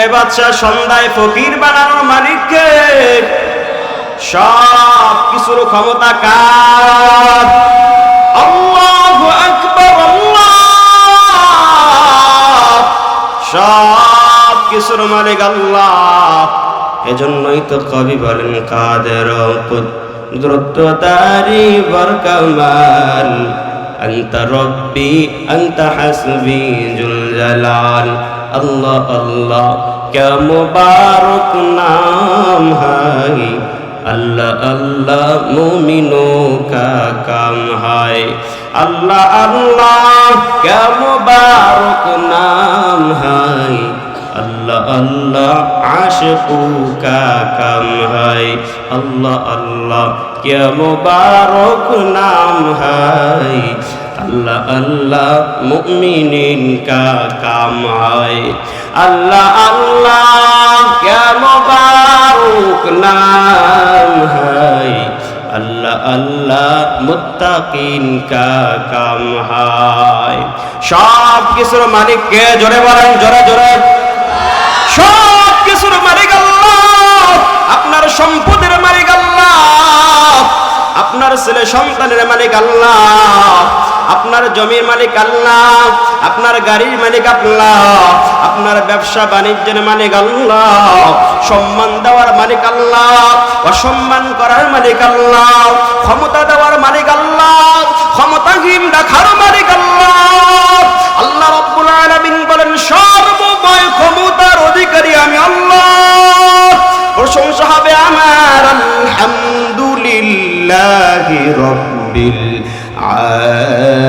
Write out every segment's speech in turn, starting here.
বাদশা সন্ধ্যায় ফকির বানানোর মালিককে। সব কিছুর ক্ষমতা কার? আল্লাহু আকবার, আল্লাহ। সব কিছুর মালিক আল্লাহ। এজন্যই তো কবি বলেন কাদের কুদরতারি বরকামাল, আনতা রব্বি আনতা হাসবি জুল জালাল। अल्लाह अल्लाह क्या मुबारक नाम है, अल्लाह अल्लाह मोमिनों का काम है। अल्लाह अल्लाह क्या मुबारक नाम है, अल्लाह अल्लाह आशिकों का काम है। अल्लाह अल्लाह क्या मुबारक नाम है, अल्लाह अल्लाह मुमिनीन का काम है। अल्लाह अल्लाह क्या मुबारक नाम है, अल्लाह अल्लाह मुत्ताकीन का काम है। सब किसुर मालिक के जोरे बोलें, जोरे जोरे। सब किसुर मालिक अल्लाह। আপনার সম্পদের মালিক আল্লাহ, আপনার ছেলে সন্তানের মালিক আল্লাহ, আপনার জমির মালিক আল্লাহ, আপনার গাড়ির মালিক আল্লাহ, আপনার ব্যবসা বাণিজ্যের মালিক আল্লাহ, সম্মান দেওয়ার মালিক আল্লাহ, অসম্মান করার মালিক আল্লাহ, ক্ষমতা দেওয়ার মালিক আল্লাহ, ক্ষমতাহীন রাখার মালিক আল্লাহ। আল্লাহ রাব্বুল আলামিন বলেন সর্বময় ক্ষমতার অধিকারী আমি আল্লাহ। প্রশংসা হবে আমার আলহামদুলিল্লাহি রাব্বিল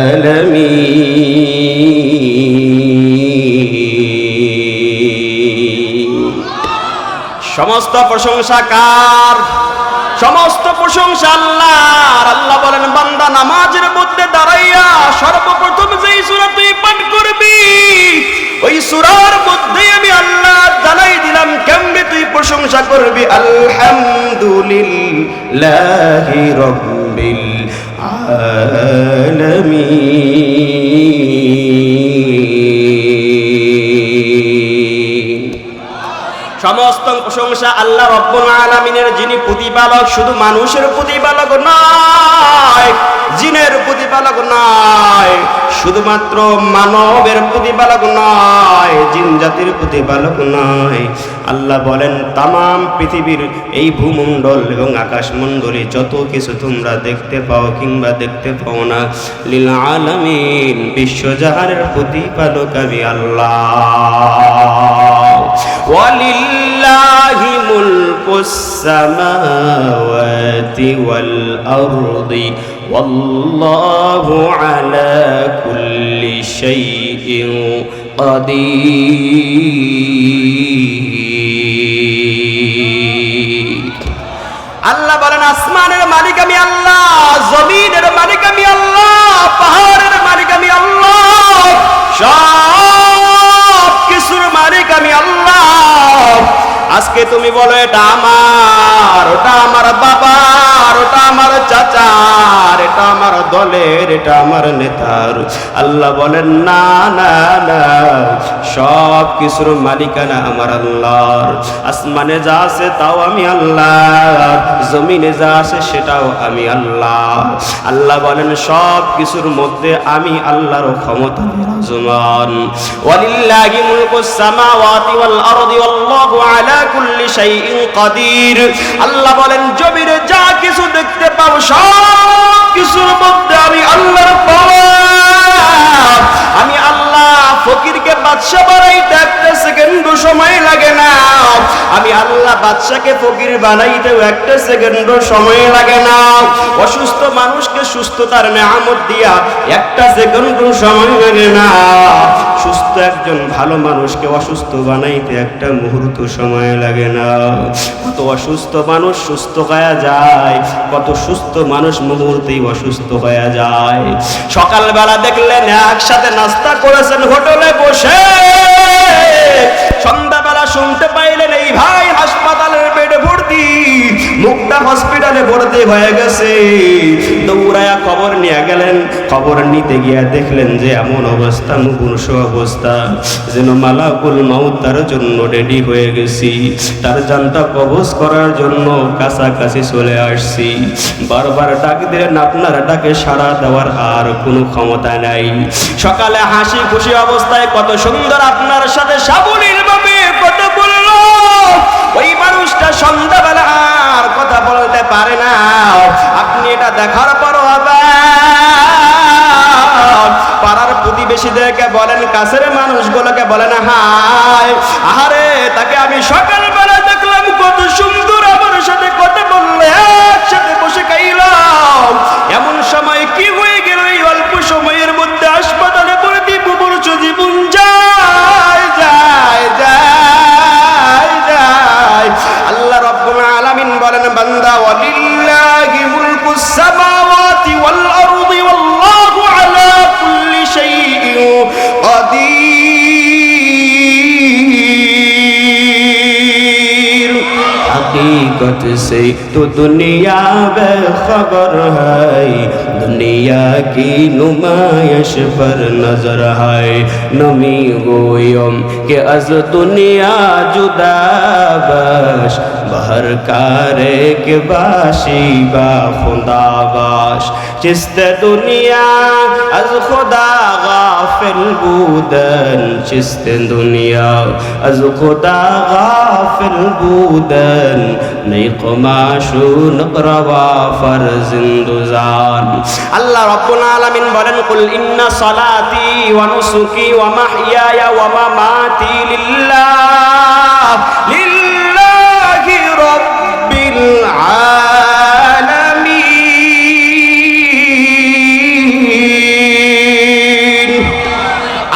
আলামিন। সমস্ত প্রশংসা কার? সমস্ত প্রশংসা আল্লাহর। আল্লাহ বলেন বান্দা নামাজের মধ্যে দাঁড়াইয়া সর্বপ্রথম যেই সূরা তুই পাঠ করবি ওই সূরার মধ্যে আমি আল্লাহ জানাই দিলাম কেমনে তুই প্রশংসা করবি। আলহামদুলিল্লাহি রাব্বিল আলামিন। সমস্ত প্রশংসা আল্লাহ রাব্বুল আলামিনের, যিনি প্রতিপালক। শুধু মানুষের প্রতিপালক নয়, জিনের প্রতিপালক নয়, শুধুমাত্র মানবের প্রতিপালক নয়, জিন জাতির প্রতিপালক নয়। আল্লাহ বলেন তামাম পৃথিবীর এই ভূমণ্ডল এবং আকাশমণ্ডলে যত কিছু তোমরা দেখতে পাও কিংবা দেখতে পাও না, লিল আলামিন বিশ্বজাহানের প্রতিপালক আমি আল্লাহ। ওয়ালিল্লাহি মুলকুস সামাওয়াতি ওয়াল আরদি ওয়াল্লাহু আলা কুল্লি শাইইন কাদির। আল্লাহ বলেন আসমানের মালিক আমি আল্লাহ, জমিনের মালিক আমি আল্লাহ, পাহাড়ের মালিক আমি আল্লাহ, সব কিছুর মালিক আমি আল্লাহ। আজকে তুমি বলো এটা আমার, ওটা আমার বাবার, ওটা আমার চাচার, এটা আমার দলের, এটা আমার নেতার। আল্লাহ বলেন না না না, সব কিছুর মালিকানা আমার আল্লাহর। আসমানে যা আছে তাও আমি আল্লাহ, জমিনে যা আছে সেটাও আমি আল্লাহ। আল্লাহ বলেন সব কিছুর মধ্যে আমি আল্লাহর ক্ষমতা বিরাজমান। ওয়ালিল্লাহি মুলকুস সামাওয়াতি ওয়াল আরদি ওয়াল্লাহু আলা কুল্লি শাইইন কাদির। আল্লাহ বলেন জমিনে যা কিছু দেখতে পাও সব কিছুর মধ্যে আমি আল্লাহর পাওয়ার। আমি আল্লাহ ফকিরকে বাদশা বানাইতে একটা সেকেন্ডও সময় লাগে না, আমি আল্লাহ বাদশাকে ফকির বানাইতেও একটা সেকেন্ডও সময় লাগে না। অসুস্থ মানুষকে সুস্থতার নেয়ামত দিয়া একটা সেকেন্ডও সময় লাগে না। সুস্থ একজন ভালো মানুষকে অসুস্থ বানাইতে একটা মুহূর্ত সময় লাগে না। কত অসুস্থ মানুষ সুস্থ হয়ে যায়, কত সুস্থ মানুষ মুহূর্তেই অসুস্থ হয়ে যায়। সকালবেলা দেখলেন একসাথে নাস্তা করেছেন হোটেলে বসে, সন্ধ্যাবেলা শুনতে পাইলেন এই ভাই হাসপাতালের বেডে ভর্তি, মুখটা হসপিটালে ভর্তি হয়ে গেছে। দৌড়ায়া খবর নিয়ে গেলেন। খবর নিতে গিয়ে দেখলেন যে এমন অবস্থা, মুমূর্ষ অবস্থা, যেন মালাকুল মাউত তার জন্য রেডি হয়ে গেছি, তার জানটা কবজ করার জন্য কাছাকাছি চলে আসছি। বারবার ডাক দিলেন, আপনার ডাকে সাড়া দেওয়ার আর কোনো ক্ষমতা নাই। সকালে হাসি খুশি অবস্থায় কত সুন্দর আপনার সাথে সাবলীল ভাবে কথা বলল, ওই মানুষটা সন্ধ্যাবেলা আর কথা বলতে পারে না। আপনি এটা দেখার পরও আবার পাড়ার প্রতিবেশীদেরকে বলেন, কাছের মানুষগুলোকে বলেন, হায় আহারে তাকে আমি সকালবেলা দেখলাম কত সুন্দর আমার সাথে কথা বললে, একসাথে বসে খাইলাম, এমন সময় কি হয়ে গেল এই অল্প সময়ের মধ্যে হাসপাতালে ভর্তি, মুমূর্ষ জীবন যায় যায় যায় যায়। আল্লাহ রাব্বুল আলামিন বলেন, বান্দা ওয়ালিল্লাহি মুলকুস সামাওয়াতি ওয়াল আরদি ওয়াল্লাহু আলা কুল্লি শাইইন কাদির। हकीकत से तो दुनिया बेखबर है, दुनिया की नुमाइश पर नजर है, नमी गोयम के अज दुनिया जुदा बश, बहर कारे के बाशी बा खुदा बाश, चिस्ते दुनिया अज खुदा गाफिल बूदन, चिस्ते दुनिया अज खुदा गाफिल बूदन, नहीं कमाशु नकरवा फरजिंदुजान। अल्लाह रब्बुल आलमीन बोलेन, कुल इन्ना सलाती व नुसुकी व महयाया व ममाती लिल्लाह लिल्लाहि रब्बिल आलामीन।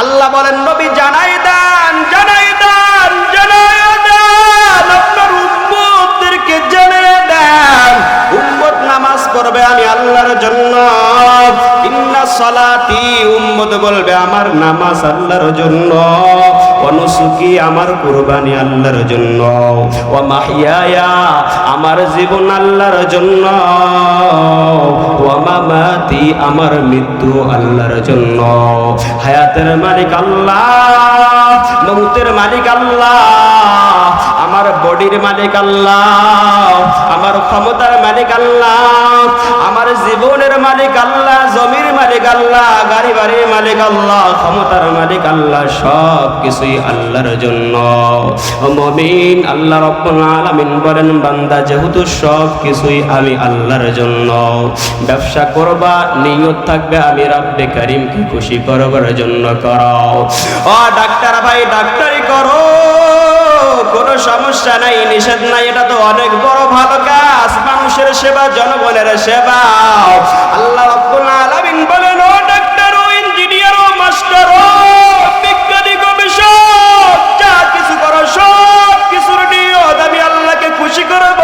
अल्लाह बोलेन, नबी জানাই দেন, জানাই দেন, জানাই দেন, আপনার উম্মতদেরকে জানিয়ে দেন, উম্মত নামাজ পড়বে আমি আল্লাহর জন্য। ইন্না সালাতি, উম্মত বলবে আমার নামাজ আল্লাহর জন্য, ওয়া নুসুকি, আমার কুরবানি আল্লাহর জন্য, ওয়া মাহইয়ায়া, আমার জীবন আল্লাহর জন্য, ওয়া মামাতি, আমার মৃত্যু আল্লাহর জন্য। হায়াতের মালিক আল্লাহ, মউতের মালিক আল্লাহ, আমার বডির মালিক আল্লাহ, আমার ক্ষমতার মালিক আল্লাহ, আমার জীবনের মালিক আল্লাহ, জমির মালিক আল্লাহ, গাড়ি বাড়ির মালিক আল্লাহ, ক্ষমতার মালিক আল্লাহ, সব কিছুই আল্লাহর জন্য। ও মুমিন, আল্লাহ রাব্বুল আলামিন বলেন, বান্দা যেহেতু সব কিছুই আমি আল্লাহর জন্য, ব্যবসা করবা নিয়ত থাকবে আমি রব্বে কারীমকে খুশি করবার জন্য করো। ও ডাক্তার ভাই, ডাক্তারি করো, কোনো সমস্যা নাই, নিষেধ নাই, এটা তো অনেক বড় ভালো কাজ, মানুষের সেবা, জনগণের সেবা। আল্লাহ রাব্বুল আলামিন বলেন, ও ডাক্তার, ও ইঞ্জিনিয়ার, ও মাস্টার, ও বিজ্ঞানী, গবেষক, যা কিছু করো সব কিছুর নিয়ত আমি আল্লাহকে খুশি করব।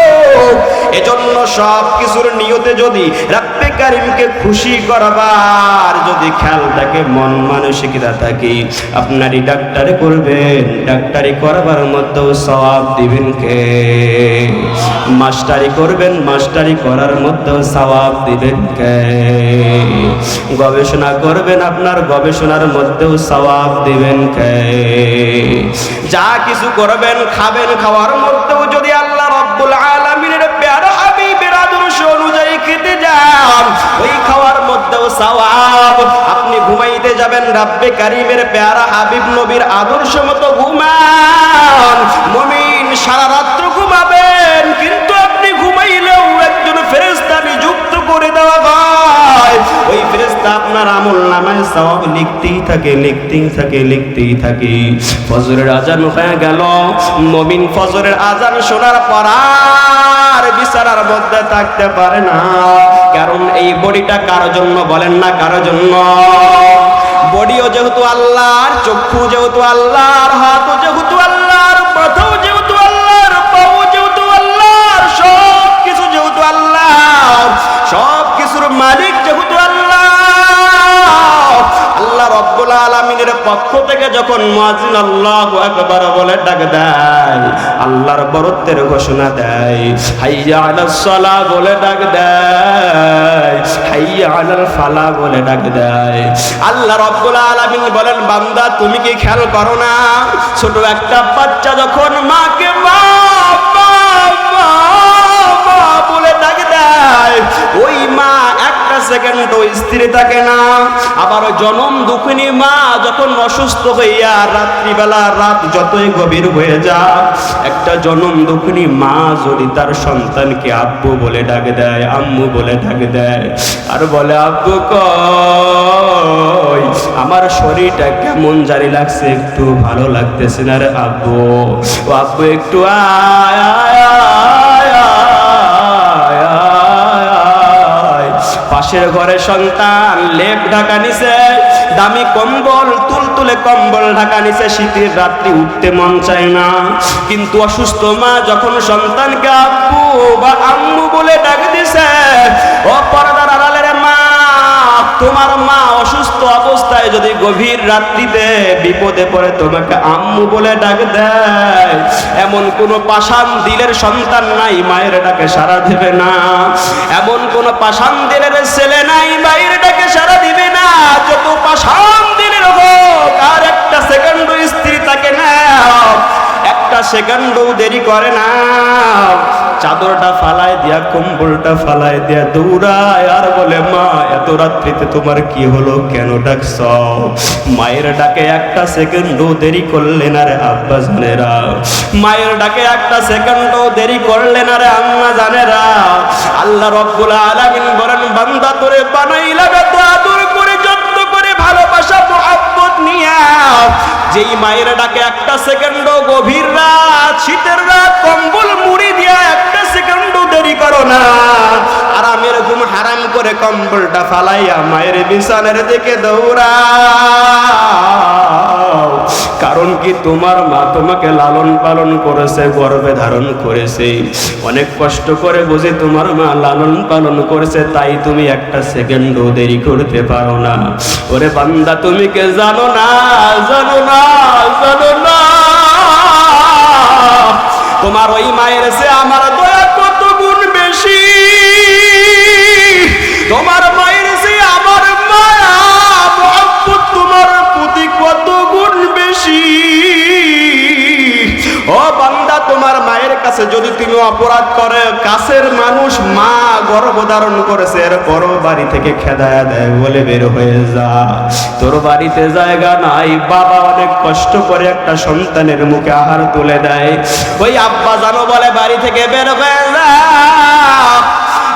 এজন্য সব কিছুর নিয়তে যদি রব্বে কারীমকে খুশি করবার যদি খেয়াল থাকে, মন মানসিকতা থাকে, আপনারই ডাক্তারি করবেন, ডাক্তারি করবার মধ্যেও সওয়াব দিবেন কে? মাস্টারি করবেন, মাস্টারি করার মধ্যেও সওয়াব দিবেন কে? গবেষণা করবেন, আপনার গবেষণার মধ্যেও সওয়াব দিবেন কে? যা কিছু করবেন, খাবেন, খাওয়ার মধ্যেও যদি আল্লাহ রাব্বুল আলামিনের প্যারা হাবিবের আদর্শ অনুযায়ী খেতে যান, ওই খাওয়ার মধ্যেও সওয়াব। আপনি ঘুমাইতে যাবেন, রব্বে কারীমের প্যারা হাবিব নবীর আদর্শ মতো ঘুমান। মুমিন সারা রাত্র ঘুমাবেন, কিন্তু আপনি ঘুমাইলেও একজন ফেরেশতা নিযুক্ত করে দেওয়া হয়, ওই ফেরেশতা আপনার আমলনামায় সওয়াব লিখতেই থাকে, লিখতেই থাকে, লিখতেই থাকে। ফজরের আজান হয়ে গেল, মুমিন ফজরের আজান শোনার পর আর বিছানার মধ্যে থাকতে পারে না, কারণ এই বডিটা কার জন্য বলেন না, কার জন্য? বডিও যেহেতু আল্লাহর, চক্ষু যেহেতু আল্লাহর, হাতও যেহেতু আল্লাহর, মাথাও যেহেতু আল্লাহর, পাও যেহেতু আল্লাহর, সব কিছু যেহেতু আল্লাহর, সব কিছুর মালিক যেহেতু আল্লাহ, আল্লাহ রাব্বুল আলামিনের পক্ষ থেকে যখন মুয়াজ্জিন আল্লাহু আকবার বলে ডাক দেয়, আল্লাহর বরত্বের ঘোষণা দেয়, হাইয়া আলাস সালাহ বলে ডাক দেয়, হাইয়া আলাল ফালাহ বলে ডাক দেয়। আল্লাহ রাব্বুল আলামিন বলেন, বান্দা তুমি কি খেয়াল করো না, ছোট একটা বাচ্চা যখন মাকে মা বলে ডাক দেয়, ওই মা একটা সেকেন্ড স্থির থাকে না। আবার জনম দুঃখিনী মা যখন অসুস্থ হইয়া রাত্রিবেলা রাত যতই গভীর হয়ে যাক, একটা জনম দুঃখিনী মা যদি তার সন্তানকে আব্বু বলে ডাক দেয়, আম্মু বলে ডাক দেয়, আর বলে আব্বু কই, আমার শরীরটা কেমন জানি লাগছে, একটু ভালো লাগতেছে না রে আব্বু, ও আব্বু একটু আয় আয় আয় আয় আয়। পাশের ঘরে সন্তান লেপ ঢাকা নিছে, দামি কম্বল তুলতুলে কম্বল ঢাকা নিছে, শীতের রাত্রি উঠতে মন চায় না, কিন্তু অসুস্থ মা যখন সন্তানকে আব্বু বা আম্মু বলে ডাক দিছে, ও পর্দার আড়ালের মা, তোমার মা অসুস্থ অবস্থায় যদি গভীর রাত্রিতে বিপদে পড়ে তোমাকে আম্মু বলে ডাক দেয়, এমন কোন পাষাণ দিলের সন্তান নাই মায়ের ডাকে সাড়া দেবে না, এমন কোন পাষাণ দিলের ছেলে নাই মায়ের ডাকে সাড়া দিবে না। যত পাষাণ দিলের হোক, আর একটা সেকেন্ড স্ত্রী থাকে না, একটা সেকেন্ডও দেরি করে না, চাদরটা ফালায় দিয়া কম্বলটা ফালায় দিয়া দৌড়ায় আর বলে, মা এত রাত্রিতে তোমার কি হলো, কেন ডাকছ? মায়ের ডাকে একটা সেকেন্ডও দেরি করলেন আরে আব্বা জানেরা, মায়ের ডাকে একটা সেকেন্ডও দেরি করলেন আরে আম্মা জানেরা। আল্লাহ রাব্বুল আলামিন বলেন, বান্দা তোরে বানাইলাম এত আদর করে, যত্ন করে, ভালোবাসা মহব্বত নিয়া, যেই মায়ের ডাকে একটা সেকেন্ডও গভীর রাত শীতের রাত কম্বল মুড়ি দিয়া একটা সেকেন্ডও দেরি করো না, আরামের ঘুম হারাম করে কম্বলটা ফালাইয়া মায়ের বিছানার দিকে দৌড়াও। কারণ কি, তোমার মা তোমাকে লালন পালন করেছে, গর্ভে ধারণ করেছে, অনেক কষ্ট করে বুঝি তোমার মা লালন পালন করেছে, তাই তুমি একটা সেকেন্ডও দেরি করতে পারো না। ওরে বান্দা তুমি কে জানো না, জানো না, জানো না, তোমার ওই মায়ের সে আমার দয়া কত গুণ বেশি, তোমার মায়ের সে আমার মায়া মহব্বত তোমার প্রতি কত গুণ বেশি। ও বান্দা, তোমার মায়ের কাছে যদি তুমি অপরাধ করে, কাছের মানুষ মা গর্ভধারণ করেছে, এরপরও বাড়ি থেকে খেদায়া দেয়, বলে বের হয়ে যা, তোর বাড়িতে জায়গা নাই, বাবা অনেক কষ্ট করে একটা সন্তানের মুখে আহার তুলে দেয়, ওই আব্বা জানো বলে বাড়ি থেকে বের হয়ে যা,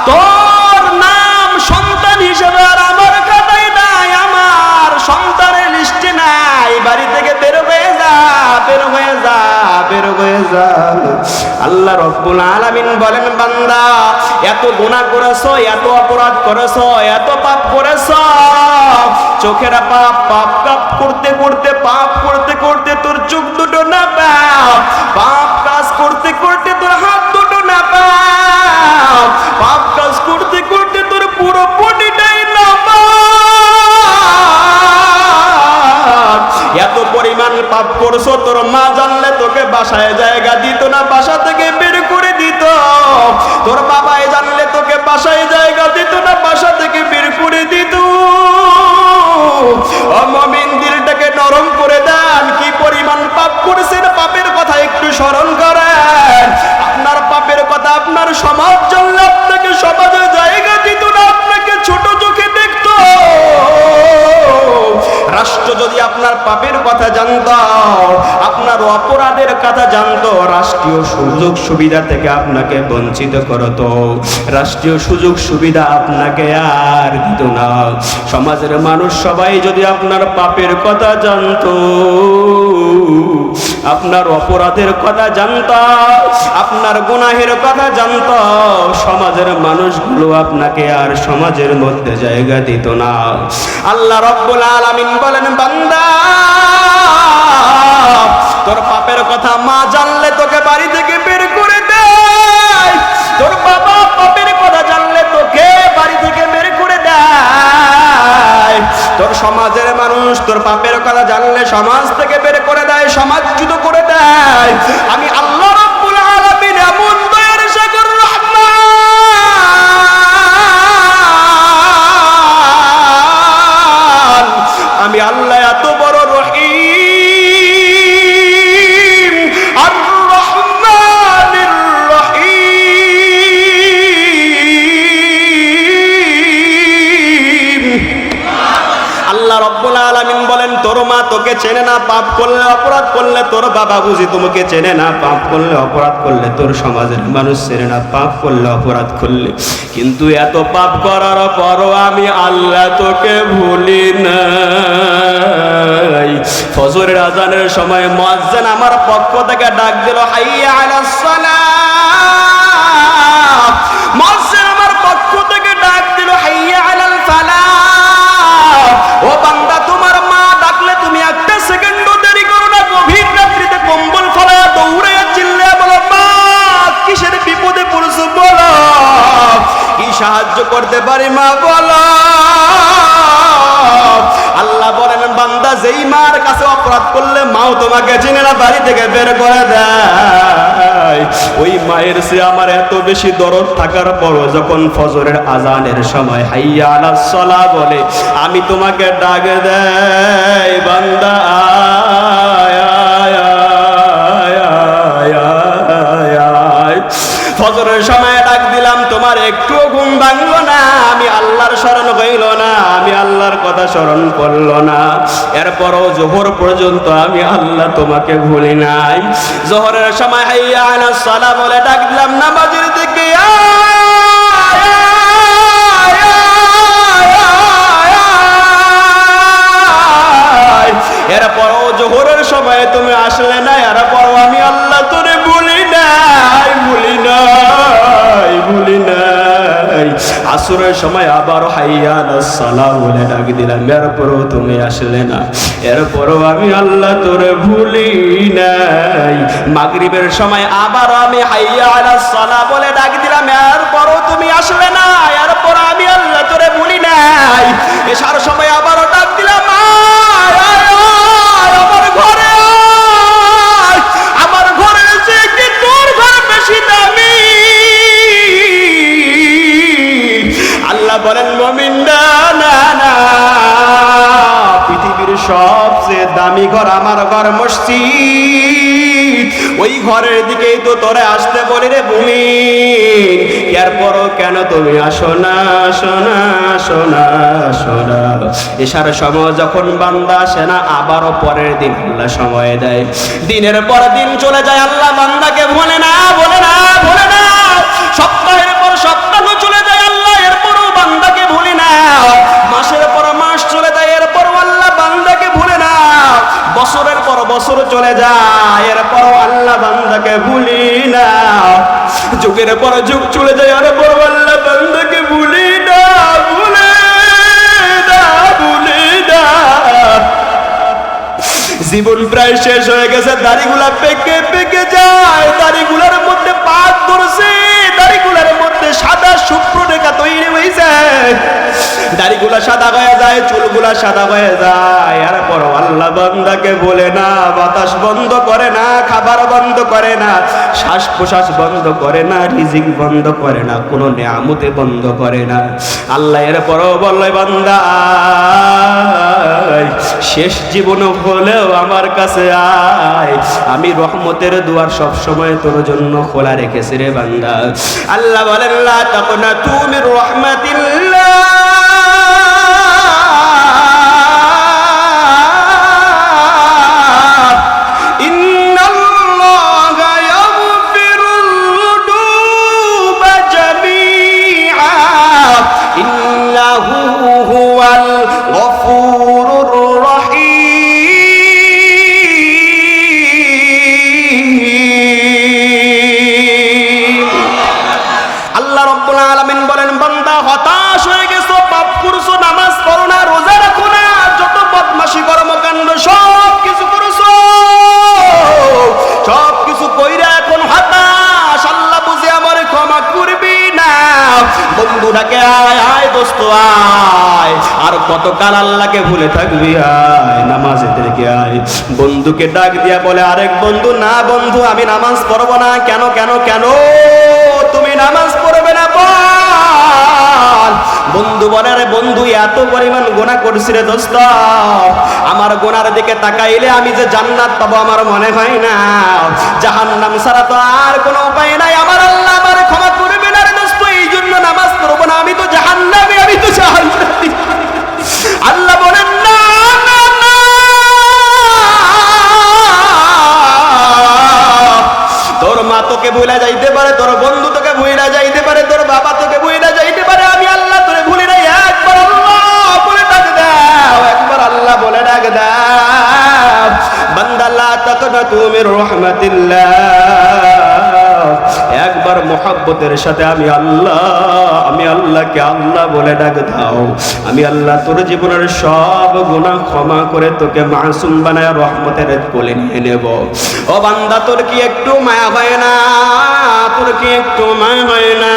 তোর নাম সন্তান হিসেবে আর আমার খাতায় নাই, আমার সন্তানের লিস্টে নাই, বাড়ি থেকে বের হয়ে যা, বের হয়ে যা, বের হয়ে যা। আল্লাহ রাব্বুল আলামিন বলেন, বান্দা এত গুনাহ করেছো, এত অপরাধ করেছো, এত পাপ করেছো, চোখের পাপ, পাপ পাপ করতে করতে, পাপ করতে করতে তোর চোখ দুটো না পাপ, পাপ কাজ করতে করতে তোর হাত দুটো না পাপ, পাপ কাজ করতে করতে তোর পুরো বডিটাই না পাপ। এত পরিমাণ পাপ করছো, তোর মা জানলে তোকে বাসায় জায়গা দিত না, বাসা থেকে বের করে দিত, তোর বাবাই জানলে তোকে বাসায় জায়গা দিত না, বাসা থেকে বের করে দিত। ও মুমিন, দিলটাকে নরম করে দেন, কি পরিমাণ পাপ করেছেন, পাপের কথা একটু স্মরণ করেন। আপনার পাপের কথা আপনার সমাজ জানলে আপনাকে সমাজে জায়গা দিত না, আপনাকে ছোট চোখে দেখত। রাষ্ট্র যদি আপনার পাপের কথা জানত, আপনার অপরাধের কথা জানত, রাষ্ট্রীয় সুযোগ সুবিধা থেকে আপনাকে বঞ্চিত করত, রাষ্ট্রীয় সুযোগ সুবিধা আপনাকে আর দিত না। সমাজের মানুষ সবাই যদি আপনার পাপের কথা জানত, আপনার অপরাধের কথা জানত, আপনার গুনাহের কথা জানত, সমাজের মানুষগুলো আপনাকে আর সমাজের মধ্যে জায়গা দিত না। আল্লাহ রাব্বুল আলামিন বলেন, বান্দা তোর পাপের কথা মা জানলে তোকে বাড়ি থেকে বের করে দেয়, তোর বাবা পাপের কথা জানলে তোকে বাড়ি থেকে বের করে দেয়, তোর সমাজের মানুষ তোর পাপের কথা জানলে সমাজ থেকে বের করে দেয়, সমাজচ্যুত করে দেয়। আমি আল্লাহ তোকে চেনে না, পাপ করলে অপরাধ করলে তোর বাবা বুঝি তোমাকে চেনে না, পাপ করলে অপরাধ করলে তোর সমাজের মানুষ চেনে না, পাপ করলে অপরাধ করলে, কিন্তু এত পাপ করার পরও আমি আল্লাহ তোকে ভুলি নাই। ফজরের আজানের সময় মুয়াজ্জিন আমার পক্ষ থেকে ডাক দিল, হাইয়া আলাস সালাহ। মুয়াজ্জিন আমার পক্ষ থেকে ডাক দিল, হাইয়া আলাল ফালাহ। ও বান্দা, তোমার মা ডাকলে তুমি একটা সেকেন্ডও দেরি করো না, গভীর রাত্রিতে কম্বল ফলায়া দৌড়াইয়া চিল্লায়া বলো, মা কিসের বিপদে পড়ছো বলো, কি সাহায্য করতে পারি মা বলো। আল্লাহ বলেন, বান্দা যেই মার কাছে অপরাধ করলে মাও তোমাকে চিনে না, বাড়ি থেকে বের করে দেয়, ওই মায়ের সে আমার এত বেশি দরদ থাকার পরও যখন ফজরের আজানের সময় হাইয়া আলাস সালাহ বলে, আমি তোমাকে ডাক দেই, বান্দা আয় আয় আয় আয় আয় আয়। ফজরের সময় ডাক দিলাম, তোমার একটু ঘুম ভাঙলো না, আমি আল্লাহর শরণ হইল না, আমি আল্লাহর কথা স্মরণ করলো না। এরপরও জোহর পর্যন্ত আমি আল্লাহ তোমাকে ভুলি নাই। জোহরের সময় হাইয়া আলাস সালাহ বলে ডাক দিলাম, নামাজের দিকে এরপরও জোহরের সময় তুমি আসলে না, এরপরও আমি আল্লাহ তোরে ভুলি নাই, ভুলি নাই, ভুলি নাই। আসরের সময় আবার হাইয়া আলাস সালাহ বলে ডাক দিলাম, এরপরও তুমি আসলে না, এরপরও আমি আল্লাহ তোরে ভুলি নাই। মাগরিবের সময় আবার আমি হাইয়া আলাস সালাহ বলে ডাক দিলাম, এরপরও তুমি আসলে না, এরপর আমি আল্লাহ তোরে ভুলি নাই। এশার সময় আবারও ডাক দিলাম, আমার ঘরে আয়, আমার ঘরে যে কি তোর ঘর বেশি দামি। আল্লাহ বলেন, মুমিন না না না, পৃথিবীর সবচেয়ে দামি ঘর আমার ঘর মসজিদ, ওই ঘরের দিকেই তো তোরে আসতে বলি রে মুমিন, এরপরও কেন তুমি আসো না, আসো না, আসো না, আসো না। এশার সময় যখন বান্দা আসে না, আবারও পরের দিন আল্লাহ সময় দেয়, দিনের পর দিন চলে যায়, আল্লাহ বান্দাকে ভোলে না, ভোলে না, ভোলে না। সপ্তাহের পর সপ্তাহ চলে যায়, আল্লাহ এরপরও বান্দাকে ভুলি না। মাসের পর মাস চলে যায়, এরপরও আল্লাহ বান্দাকে ভুলে না। বছরের পর বছর চলে যায়, এরপরও আল্লাহ বান্দাকে ভুলি না। যুগের পর যুগ চলে যায়, এরপরও আল্লাহ বান্দাকে ভুলি না, ভুলে না, ভুলে না। জীবন প্রায় শেষ হয়ে গেছে, দাড়িগুলা পেকে পেকে যায়, দাড়িগুলার মধ্যে পাক ধরছে, দাড়িগুলার মধ্যে সাদা শুভ্র রেখা তৈরি হয়েছে, দাড়িগুলা সাদা হয়ে যায়, চুলগুলা সাদা হয়ে যায়। এরপর আল্লাহ বান্দাকে বলে না, বাতাস বন্ধ করে না, খাবার বন্ধ করে না, শ্বাস প্রশ্বাস বন্ধ করে না, রিজিক বন্ধ করে না, কোনো নিয়ামতে বন্ধ করে না। আল্লাহ এরপরও বললে, বান্দা আয়, শেষ জীবন হলেও আমার কাছে আয়, আমি রহমতের দুয়ার সব সময় তোর জন্য খোলা রেখেছি রে বান্দা। আল্লাহ বলেন, লা তাকনাতু মির রাহমাতিল্লাহ, বন্ধুটাকে আয় আয় দোস্ত আয়, আর কতকাল আল্লাহকে ভুলে থাকবি, আয় নামাজে থেকে আয়। বন্ধুকে ডাক দিয়া বলে আরেক বন্ধু, না বন্ধু আমি নামাজ পড়বো না। কেন কেন কেন তুমি নামাজ পড়বে না বল? বন্ধু বলে, আরে বন্ধু এত পরিমাণ গুনাহ করছি রে দোস্ত, আমার গুনার দিকে তাকাইলে আমি যে জান্নাত পাবো আমার মনে হয় না, জাহান্নাম ছাড়া তো আর কোনো উপায় নাই, আমার আল্লাহ আমার ক্ষমা করবে না রে দোস্ত, এই জন্য নামাজ পড়বো না, আমি তো জাহান্নামী, আমি তো জাহান্নামী। আল্লাহ বলেন, না না না, তোকে ভুলে যাইতে পারে, তোর বন্ধু তোকে ভুলে যাইতে পারে, তোর বাবা তোকে ভুলে যাইতে পারে, আমি আল্লাহ তোরে ভুলি নাই। একবার আল্লাহ বলে ডাক দাও, একবার আল্লাহ বলে ডাক দাও। বান্দা লা তাকনাতু মির রাহমাতিল্লাহ, একবার মোহাব্বতের সাথে আমি আল্লাহকে আল্লাহ বলে ডাক দাও। আমি আল্লাহ তোর জীবনের সব গুনাহ ক্ষমা করে তোকে মাসুম বানায় রহমতের কোলে নিয়ে নেব। ও বান্দা, তোর কি একটু মায়া হয় না? তোর কি একটু মায়া হয় না?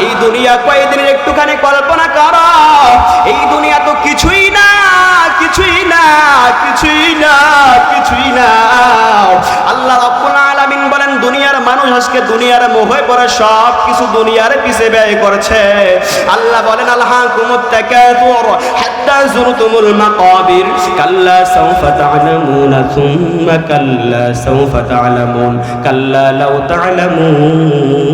এই দুনিয়া কয়দিনের একটুখানি কল্পনা করো। এই দুনিয়া তো কিছুই না, কিছুই না, কিছুই না, কিছুই না। আল্লাহ রাব্বুল আলামিন বলেন, দুনিয়ার মানুষ আজকে দুনিয়ার মোহে পড়ে সব কিছু দুনিয়ার পিছে ব্যয় করছে। আল্লাহ বলেন, আলহাকুমুত তাকাসুর হাত্তা যুরতুমুল মাকাবির, কাল্লা সাওফা তা'লামুনা সুম্মা কাল্লা সাওফা তা'লামুন, কাল্লা লাউ তা'লামুনা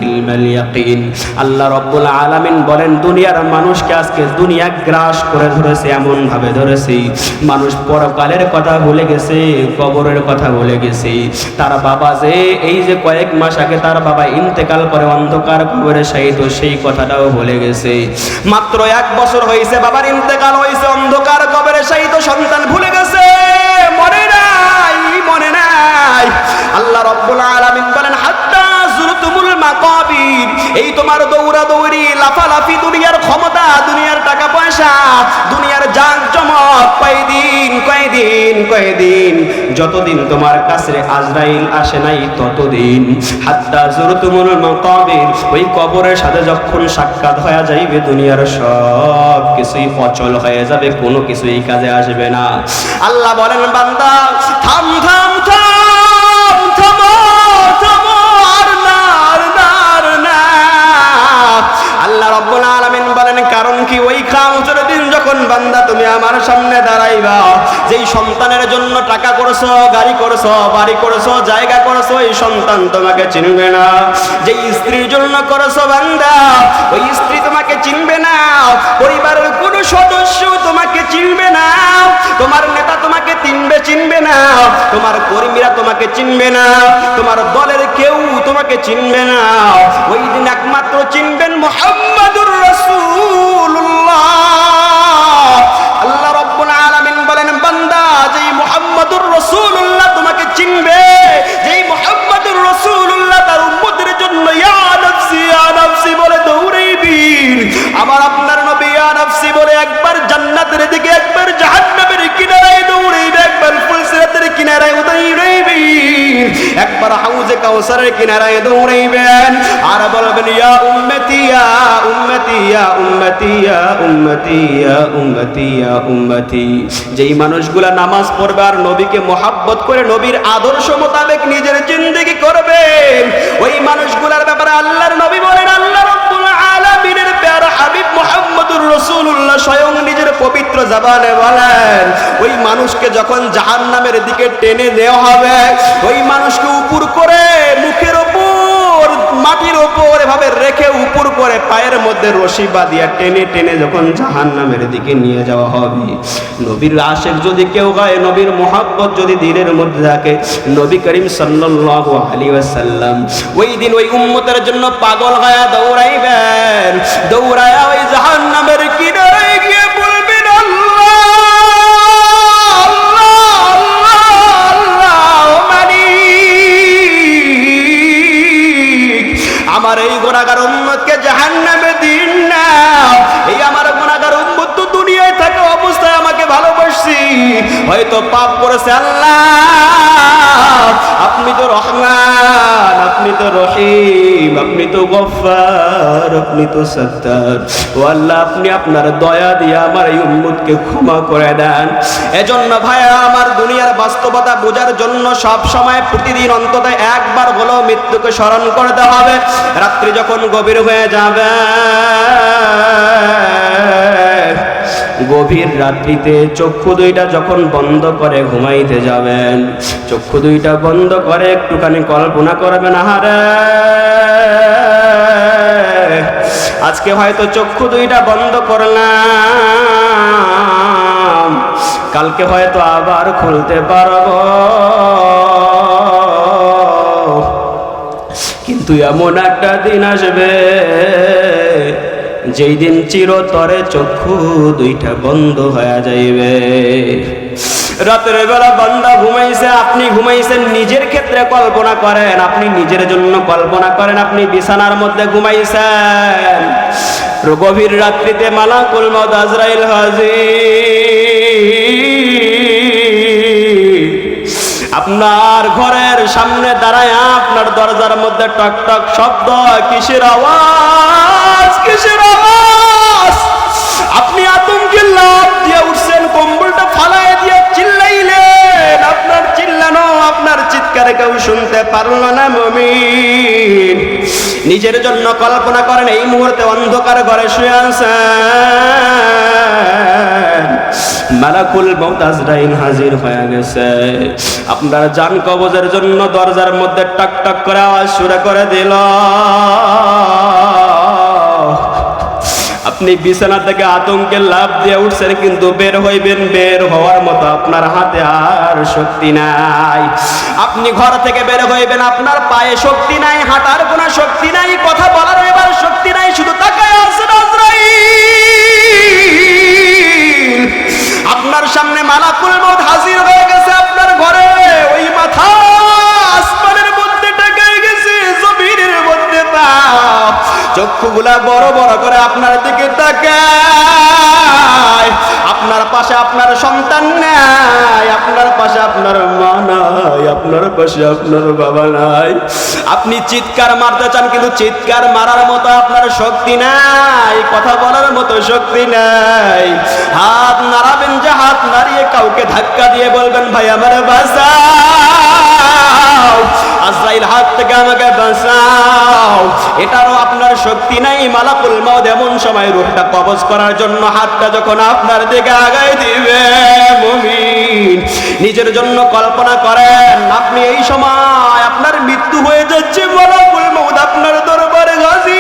ইলমাল ইয়াকিন। আল্লাহ রাব্বুল আলামিন বলেন, দুনিয়ার মানুষকে আজকে দুনিয়া গ্রাস করে ধরেছে, এমন ভাবে ধরেছে মানুষ পরকালের কথা ভুলে গেছে, কবরের কথা ভুলে গেছে। তার বাবা যে এই যে কয়েক মাস আগে তার বাবা ইন্তেকাল করে অন্ধকার কবরে শায়িত, সেই কথাটাও ভুলে গেছে। মাত্র 1 বছর হয়েছে বাবার ইন্তেকাল হয়েছে, অন্ধকার কবরে শায়িত সন্তান ভুলে গেছে, মনে নাই, মনে নাই। আল্লাহ রাব্বুল আলামিন বলেন, হাত্তা যুরতুমুল মাকাবির, এই তোমার দৌড়াদৌড়ি লাফালাফি, দুনিয়ার ক্ষমতা, দুনিয়ার টাকা পয়সা, দুনিয়ার জাঁকজমক, কয়দিন যতদিন তোমার কাছে আজরাইল আসে নাই ততদিন। হাত্তা যুরতুমুল মাকাবির, ওই কবরের সাথে যখন সাক্ষাৎ হয়ে যাইবে দুনিয়ার সব কিছুই অচল হয়ে যাবে, কোনো কিছুই কাজে আসবে না। আল্লাহ বলেন, বান্দা থাম থাম থাম, থামো থামো, আর না, আর না, আর না। আল্লাহ রাব্বুল আলামিন বলেন, কারণ কি? ওই কিয়ামতের দিন যখন বান্দা তুমি আমার সামনে দাঁড়াইবা, যেই সন্তানের জন্য টাকা করছো, গাড়ি করছো, বাড়ি করছো, জায়গা করছো, এই সন্তান তোমাকে চিনবে না। যেই স্ত্রীর জন্য করছো বান্দা, ওই স্ত্রী তোমাকে চিনবে না। পরিবারের কোনো সদস্য তোমাকে চিনবে না। তোমার নেতা তোমাকে চিনবে না। তোমার কর্মীরা তোমাকে চিনবে না। তোমার দলের কেউ তোমাকে চিনবে না। ওই দিন একমাত্র চিনবেন মুহাম্মাদুর রাসূলুল্লাহ। আল্লাহ রাব্বুল আলামিন বলেন, বান্দা যেই মুহাম্মাদুর রাসূলুল্লাহ তোমাকে চিনবে, যেই মুহাম্মাদুর রাসূলুল্লাহ তার উম্মতের জন্য ইয়া নাফসি বলে দৌড়াইবি, আমার আপনার নবী ইয়া নাফসি বলে একবার জান্নাতের দিকে, একবার জাহান্নামের কিনারায় দৌড়াইবে, একবার ফুলসিরাতের কিনারায় দৌড়াইবি, একবার হাউজে কাউসারের কিনারায় দৌড়াইবেন, আর বলবেন, ইয়া উম্মতি ইয়া উম্মতি ইয়া উম্মতি ইয়া উম্মতি ইয়া উম্মতি ইয়া উম্মতি। যেই মানুষগুলা নামাজ পড়বে আর নবীকে মোহাব্বত করে নবীর আদর্শ মোতাবেক নিজের জিন্দেগি করবে, ওই মানুষগুলার ব্যাপারে আল্লাহর নবী বলেন, আল্লাহ রাব্বুল আলামিনের প্যারা হাবিব মুহাম্মদুর রাসূলুল্লাহ স্বয়ং নিজের পবিত্র জবানে বলেন, ওই মানুষকে যখন জাহান্নামের দিকে টেনে নেওয়া হবে, ওই মানুষকে উপর করে মুখের উপর মাটির উপর এভাবে রেখে উপর করে পায়ের মধ্যে রশি বাঁধিয়া টেনে টেনে যখন জাহান্নামের দিকে নিয়ে যাওয়া হবে, নবীর আশিক যদি কেউ হয়, নবীর মুহাব্বত যদি দিলের মধ্যে থাকে, নবী করিম সাল্লাল্লাহু আলাইহি ওয়াসাল্লাম ওই দিন ওই উম্মতের জন্য পাগল হয়ে দৌড়াইবেন, দৌড়ায়া ওই জাহান্নামের কিনারায় গিয়ে বলবেন, আল্লাহ আল্লাহ আল্লাহ আল্লাহ, মালিক আমার এই গুনাহগার উম্মতকে জাহান্নামে দিন না। এই আমার গুনাহগার উম্মত তো দুনিয়ায় থাকা অবস্থায় আমাকে ভালোবাসি, হয়তো পাপ করেছে, আল্লাহ আপনি তো রহমান, আপনি তো রহিম, আপনি তো গফফার, আপনি তো সত্তার। ও আল্লাহ, আপনি আপনার দয়া দিয়ে আমার এই উম্মতকে ক্ষমা করে দেন। এজন্য ভাইয়া আমার, দুনিয়ার বাস্তবতা বোঝার জন্য সব সময় প্রতিদিন অন্তত একবার হলেও মৃত্যুকে স্মরণ করতে হবে। রাত্রি যখন গভীর হয়ে যাবে, গভীর রাত্রিতে চক্ষু দুইটা যখন বন্ধ করে ঘুমাইতে যাবেন, চক্ষু দুইটা বন্ধ করে একটুখানি কল্পনা করবেন, আহারে আজকে হয়তো চক্ষু দুইটা বন্ধ করলাম, কালকে হয়তো আবার খুলতে পারবো। কিন্তু এমন একটা দিন আসবে যেই দিন চিরতরে চক্ষু দুইটা বন্ধ হয়ে যাইবে। রাতের বেলা বান্দা ঘুমাইছে, আপনি ঘুমাইছেন, নিজের ক্ষেত্রে কল্পনা করেন, আপনি নিজের জন্য কল্পনা করেন, আপনি বিছানার মধ্যে ঘুমাইছেন, গভীর রাত্রিতে মালাকুল মউত আজরাইল হাজির, আপনার ঘরের সামনে দাঁড়ায়, আপনার দরজার মধ্যে টক টক শব্দ, কিসের আওয়াজ, কিসের আওয়াজ? আপনি আতঙ্কে লাফ দিয়ে উঠছেন, কম্বলটা ফালায় দিয়ে চিল্লাইলেন, আপনার চিল্লানো, আপনার চিৎকারে কেউ শুনতে পারল না। মুমিন, নিজের জন্য কল্পনা করেন, এই মুহূর্তে অন্ধকার ঘরে শুয়ে আছেন, মালাকুল মউত আজরাইল হাজির হয়ে গেছে, আপনার জান কবজের জন্য দরজার মধ্যে টক টক করে আওয়াজ শুরু করে দিল। আপনি বিছানা থেকে আতঙ্কে লাফ দিয়ে উঠছেন, কিন্তু বের হইবেন, বের হওয়ার মতো আপনার হাতে আর শক্তি নাই। আপনি ঘর থেকে বের হইবেন, আপনার পায়ে শক্তি নাই, হাঁটার কোনো শক্তি নাই, কথা বলার এবার শক্তি নাই, শুধু তাকায় আছেন আজরাইল। আপনার সামনে মালাকুল মউত হাজির হয়ে গেছে আপনার ঘরে, ওই মাথা আসমানের মধ্যে টেকে গেছে, জমিনের মধ্যে পা, চক্ষুগুলা বড় বড় করে আপনার দিকে তাকায়। আপনার পাশে আপনার সন্তান নাই, আপনার পাশে আপনার মা নাই, আপনার পাশে আপনার বাবা নাই। আপনি চিৎকার মারতে চান, কিন্তু চিৎকার মারার মতো আপনার শক্তি নাই, কথা বলার মতো শক্তি নাই। হাত নাড়াবেন, যে হাত নাড়িয়ে কাউকে ধাক্কা দিয়ে বলবেন, ভাই আমার বাঁচাও, আজরাইল হাত থেকে আমাকে বাঁচাও, এটারও আপনার শক্তি নাই। মালাকুল মউত এমন সময় রূহটা কবজ করার জন্য হাতটা যখন আপনার দিকে আগায় দিবে, মুমিন, নিজের জন্য কল্পনা করেন, আপনি এই সময় আপনার মৃত্যু হয়ে যাচ্ছে, মালাকুল মউত আপনার দরবারে হাজির,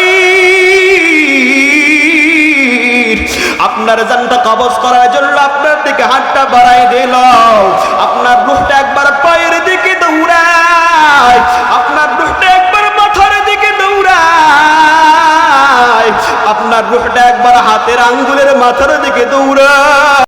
আপনার জানটা কবজ করার জন্য আপনার দিকে হাতটা বাড়াই দিল। আপনার রূহটা একবার পায়ের দিকে দৌড়ায়, আপনার রূহটা একবার মাথার দিকে দৌড়ায়, আপনার রূহটা একবার হাতের আঙ্গুলের মাথার দিকে দৌড়ায়।